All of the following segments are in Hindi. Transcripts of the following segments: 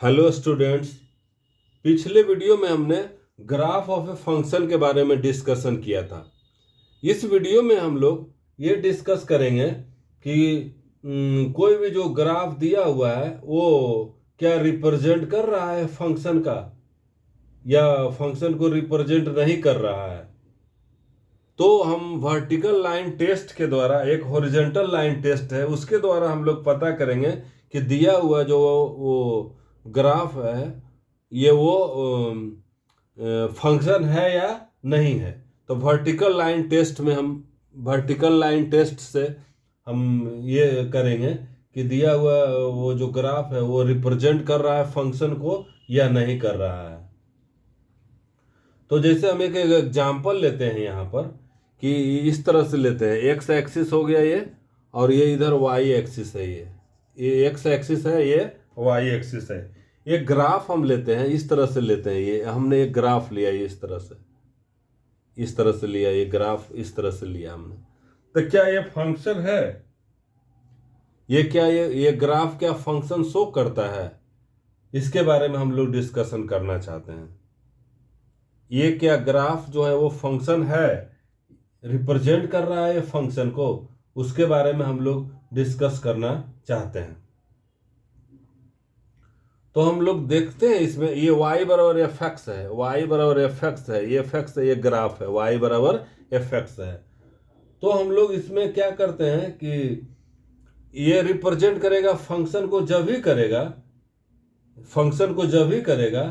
Hello students. पिछले वीडियो में हमने ग्राफ ऑफ ए फंक्शन के बारे में डिस्कशन किया था। इस वीडियो में हम लोग ये डिस्कस करेंगे कि कोई भी जो ग्राफ दिया हुआ है वो क्या रिप्रेजेंट कर रहा है फंक्शन का या फंक्शन को रिप्रेजेंट नहीं कर रहा है। तो हम वर्टिकल लाइन टेस्ट के द्वारा, एक हॉरिजॉन्टल लाइन टेस्ट है उसके द्वारा हम लोग पता करेंगे कि दिया हुआ जो वो ग्राफ है ये वो फंक्शन है या नहीं है। तो वर्टिकल लाइन टेस्ट में हम वर्टिकल लाइन टेस्ट से हम ये करेंगे कि दिया हुआ वो जो ग्राफ है वो रिप्रेजेंट कर रहा है फंक्शन को या नहीं कर रहा है। तो जैसे हम एक एग्जांपल लेते हैं यहाँ पर कि इस तरह से लेते हैं, एक्स एक्सिस हो गया ये और ये इधर वाई एक्सिस है, ये एक्स एक्सिस है, ये वाई एक्सिस है। एक ग्राफ हम लेते हैं, इस तरह से लेते हैं, ये हमने एक ग्राफ लिया, ये इस तरह से लिया, ये ग्राफ इस तरह से लिया हमने। तो क्या ये फंक्शन है? ये क्या ये ग्राफ क्या फंक्शन शो करता है? इसके बारे में हम लोग डिस्कशन करना चाहते हैं। ये क्या ग्राफ जो है वो फंक्शन है, रिप्रेजेंट कर रहा है फंक्शन को, उसके बारे में हम लोग डिस्कस करना चाहते हैं। तो हम लोग देखते हैं इसमें ये y बराबर एफ एक्स है, y बराबर एफ एक्स है, ये एफ एक्स है, ये ग्राफ है, y बराबर एफ एक्स है। तो हम लोग इसमें क्या करते हैं कि ये रिप्रेजेंट करेगा फंक्शन को जब ही करेगा, फंक्शन को जब ही करेगा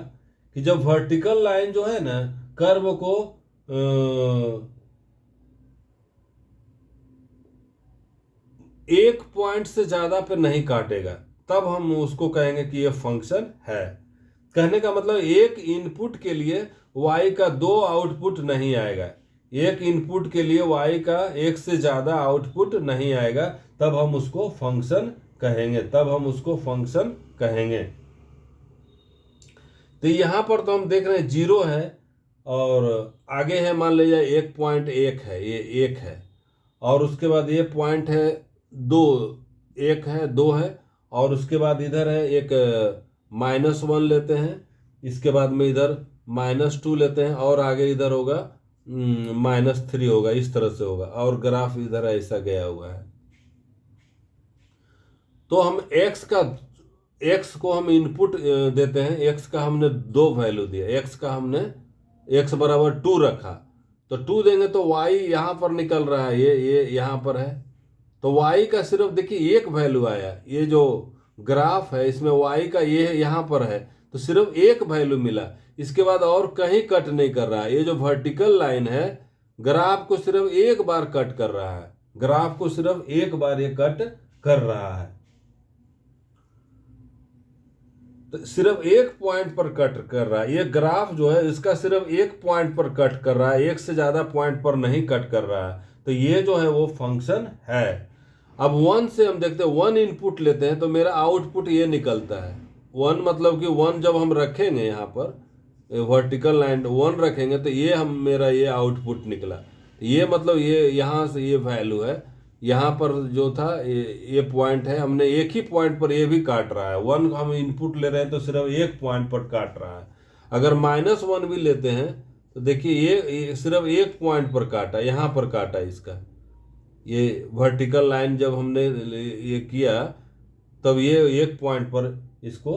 कि जब वर्टिकल लाइन जो है ना कर्व को एक पॉइंट से ज्यादा पे नहीं काटेगा, तब हम उसको कहेंगे कि ये फंक्शन है। कहने का मतलब एक इनपुट के लिए y का दो आउटपुट नहीं आएगा, एक इनपुट के लिए y का एक से ज्यादा आउटपुट नहीं आएगा, तब हम उसको फंक्शन कहेंगे, तब हम उसको फंक्शन कहेंगे। तो यहां पर तो हम देख रहे हैं 0 है और आगे है मान लीजिए 1.1 है, ये 1 है और उसके बाद ये पॉइंट है 2, 1 है 2 है और उसके बाद इधर है एक -1 लेते हैं, इसके बाद में इधर -2 लेते हैं और आगे इधर होगा -3 होगा, इस तरह से होगा और ग्राफ इधर ऐसा गया हुआ है। तो हम x को हम इनपुट देते हैं, x का हमने 2 वैल्यू दिया, x का हमने x बराबर 2 रखा, तो 2 देंगे तो y यहाँ पर निकल रहा है, ये यहाँ पर है, तो y का सिर्फ देखिए एक वैल्यू आया। ये जो ग्राफ है इसमें y का ये यहाँ पर है तो सिर्फ एक वैल्यू मिला, इसके बाद और कहीं कट नहीं कर रहा है। ये जो वर्टिकल लाइन है ग्राफ को सिर्फ एक बार कट कर रहा है, ग्राफ को सिर्फ एक बार ये कट कर रहा है, तो सिर्फ एक पॉइंट पर कट कर रहा है। ये ग्राफ जो है इसका सिर्फ एक पॉइंट पर कट कर रहा है, एक से ज्यादा पॉइंट पर नहीं कट कर रहा है, तो ये जो है वो फंक्शन है। अब 1 से हम देखते हैं, 1 इनपुट लेते हैं तो मेरा आउटपुट ये निकलता है 1, मतलब कि 1 जब हम रखेंगे यहाँ पर वर्टिकल लाइन 1 रखेंगे तो ये हम मेरा ये आउटपुट निकला, ये मतलब ये यहाँ से ये वैल्यू है, यहाँ पर जो था ये पॉइंट है, हमने एक ही पॉइंट पर ये भी काट रहा है। 1 हम इनपुट ले रहे हैं तो सिर्फ एक पॉइंट पर काट रहा है। अगर -1 भी लेते हैं तो देखिए ये सिर्फ एक पॉइंट पर काटा, यहाँ पर काटा इसका, ये वर्टिकल लाइन जब हमने ये किया तब ये एक पॉइंट पर इसको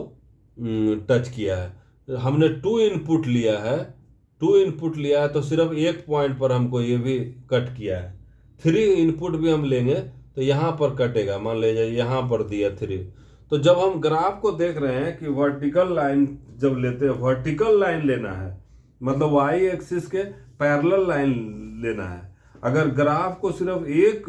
टच किया है। हमने 2 इनपुट लिया है, 2 इनपुट लिया है तो सिर्फ एक पॉइंट पर हमको ये भी कट किया है। 3 इनपुट भी हम लेंगे तो यहाँ पर कटेगा, मान लीजिए यहाँ पर दिया 3। तो जब हम ग्राफ को देख रहे हैं कि वर्टिकल लाइन जब लेते हैं, वर्टिकल लाइन लेना है मतलब y एक्सिस के पैरेलल लाइन लेना है। अगर ग्राफ को सिर्फ एक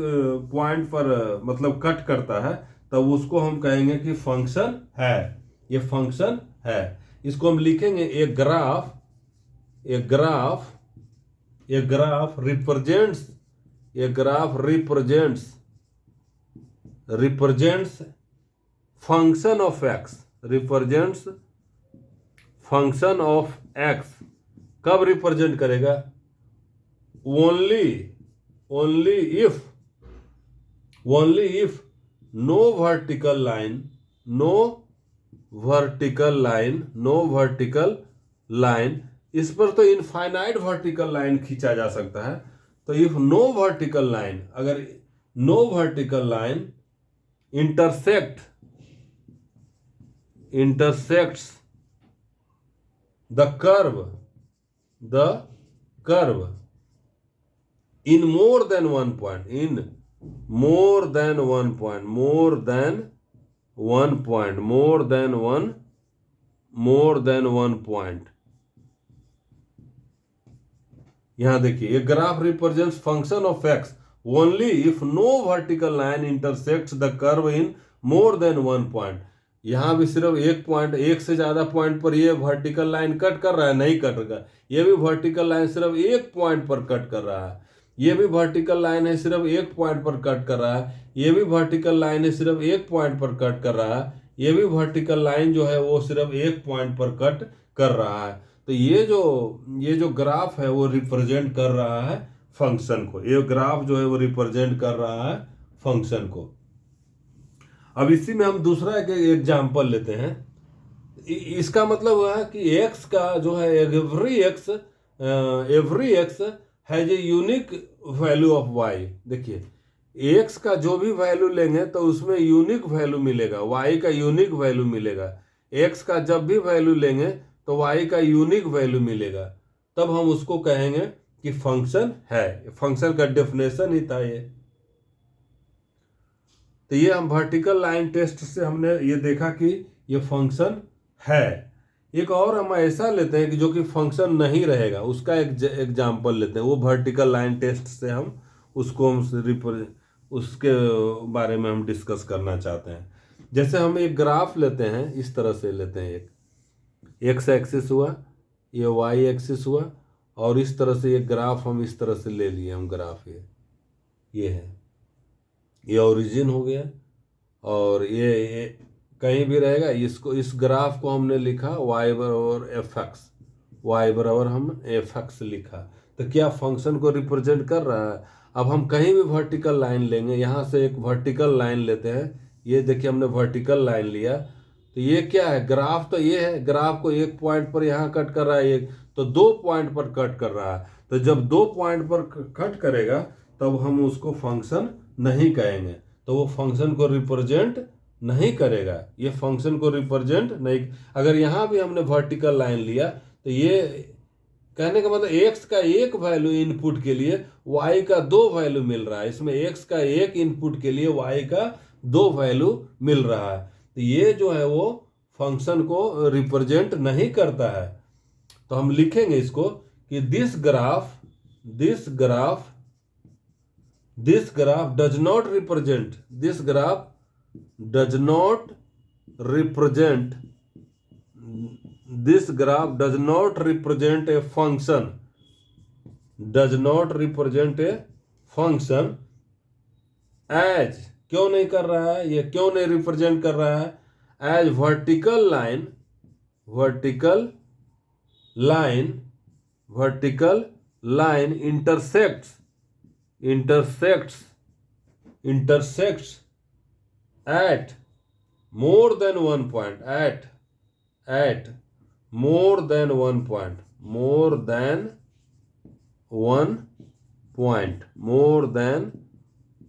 पॉइंट पर मतलब कट करता है तब उसको हम कहेंगे कि फंक्शन है, ये फंक्शन है। इसको हम लिखेंगे एक ग्राफ रिप्रेजेंट्स, ये graph represents function of x, represents function of x. कब रिप्रेजेंट करेगा? Only if no vertical line vertical line, इस पर तो इनफाइनाइट वर्टिकल लाइन खींचा जा सकता है। तो इफ नो वर्टिकल लाइन, अगर no vertical line intersects the curve in more than one point, यहां देखिए, ये graph represents function of x only if no vertical line intersects the curve in more than one point. यहां भी सिर्फ एक पॉइंट, एक से ज्यादा पॉइंट पर ये वर्टिकल लाइन कट कर रहा है, नहीं कट रहा है। ये भी वर्टिकल लाइन सिर्फ एक पॉइंट पर कट कर रहा है। ये भी वर्टिकल लाइन है, सिर्फ एक पॉइंट पर कट कर रहा है। ये भी वर्टिकल लाइन है, सिर्फ एक पॉइंट पर कट कर रहा है। ये भी वर्टिकल लाइन जो है वो सिर्फ एक पॉइंट पर कट कर रहा है। तो ये जो ग्राफ है वो रिप्रेजेंट कर रहा है फंक्शन को। ये ग्राफ जो है वो रिप्रेजेंट कर रहा है फंक्शन को। अब इसी में हम दूसरा एक एग्जांपल लेते हैं। इसका मतलब हुआ है कि एक्स का जो है every x has a unique value of y. देखिए, एक्स का जो भी वैल्यू लेंगे तो उसमें यूनिक वैल्यू मिलेगा, वाई का यूनिक वैल्यू मिलेगा। एक्स का जब भी वैल्यू लेंगे तो वाई का यूनिक वैल्यू मिलेगा, तब हम उसको कहेंगे कि फंक्शन है। फंक्शन का डेफिनेशन ही था ये। तो ये हम वर्टिकल लाइन टेस्ट से हमने ये देखा कि ये फंक्शन है। एक और हम ऐसा लेते हैं कि जो कि फंक्शन नहीं रहेगा, उसका एक एग्जाम्पल लेते हैं। वो वर्टिकल लाइन टेस्ट से हम उसके बारे में हम डिस्कस करना चाहते हैं। जैसे हम एक ग्राफ लेते हैं, इस तरह से लेते हैं, एक एक्स एक्सिस हुआ, ये वाई एक्सिस हुआ, और इस तरह से ये ग्राफ हम इस तरह से ले लिए। हम ग्राफ ये है, ये ओरिजिन हो गया, और ये कहीं भी रहेगा। इसको, इस ग्राफ को हमने लिखा y बराबर एफ एक्स, वाई बराबर हम एफ एक्स लिखा। तो क्या फंक्शन को रिप्रेजेंट कर रहा है। अब हम कहीं भी वर्टिकल लाइन लेंगे, यहाँ से एक वर्टिकल लाइन लेते हैं। ये देखिए, हमने वर्टिकल लाइन लिया, तो ये क्या है, ग्राफ तो ये है। ग्राफ को एक पॉइंट पर यहाँ कट कर रहा है, एक तो दो पॉइंट पर कट कर रहा है। तो जब दो पॉइंट पर कट करेगा तब हम उसको फंक्शन नहीं कहेंगे, तो वो फंक्शन को रिप्रेजेंट नहीं करेगा। ये फंक्शन को रिप्रेजेंट नहीं। अगर यहाँ भी हमने वर्टिकल लाइन लिया तो ये कहने का मतलब एक्स का एक वैल्यू इनपुट के लिए वाई का दो वैल्यू मिल रहा है। इसमें एक्स का एक इनपुट के लिए वाई का दो वैल्यू मिल रहा है। तो ये जो है वो फंक्शन को रिप्रेजेंट नहीं करता है। तो हम लिखेंगे इसको कि this graph does not represent a function, as, क्यों नहीं कर रहा है, ये क्यों नहीं रिप्रेजेंट कर रहा है, as vertical line intersects at more than one point, at more than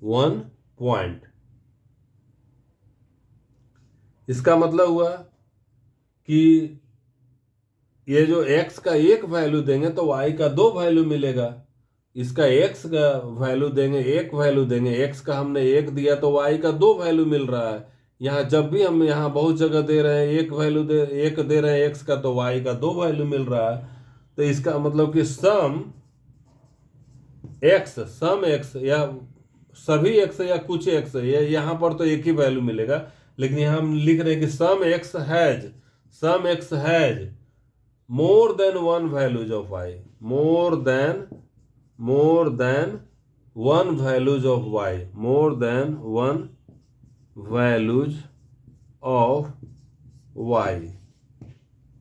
one point, इसका मतलब हुआ कि ये जो x का एक वैल्यू देंगे तो y का दो वैल्यू मिलेगा। इसका x का वैल्यू देंगे, एक वैल्यू देंगे, x का हमने एक दिया तो y का दो वैल्यू मिल रहा है। यहाँ जब भी हम यहाँ बहुत जगह दे रहे हैं एक वैल्यू एक दे रहे हैं x का, तो y का दो वैल्यू मिल रहा है। तो इसका मतलब कि सम x या सभी x या कुछ x, यहाँ पर तो एक ही वैल्यू मिलेगा, लेकिन यहाँ हम लिख रहे हैं कि सम x has more than one values of y, more than one values of y, more than one values of y।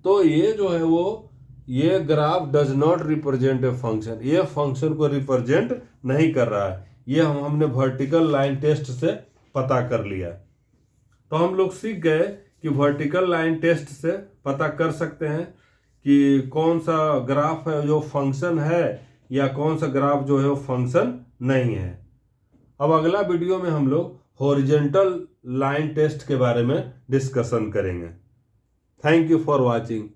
तो ये जो है वो ये graph does not represent a function, ये फंक्शन को रिप्रेजेंट नहीं कर रहा है। ये हमने वर्टिकल लाइन टेस्ट से पता कर लिया। तो हम लोग सीख गए कि वर्टिकल लाइन टेस्ट से पता कर सकते हैं कि कौन सा ग्राफ है जो फंक्शन है या कौन सा ग्राफ जो है वो फंक्शन नहीं है। अब अगला वीडियो में हम लोग हॉरिजॉन्टल लाइन टेस्ट के बारे में डिस्कशन करेंगे। Thank you for watching.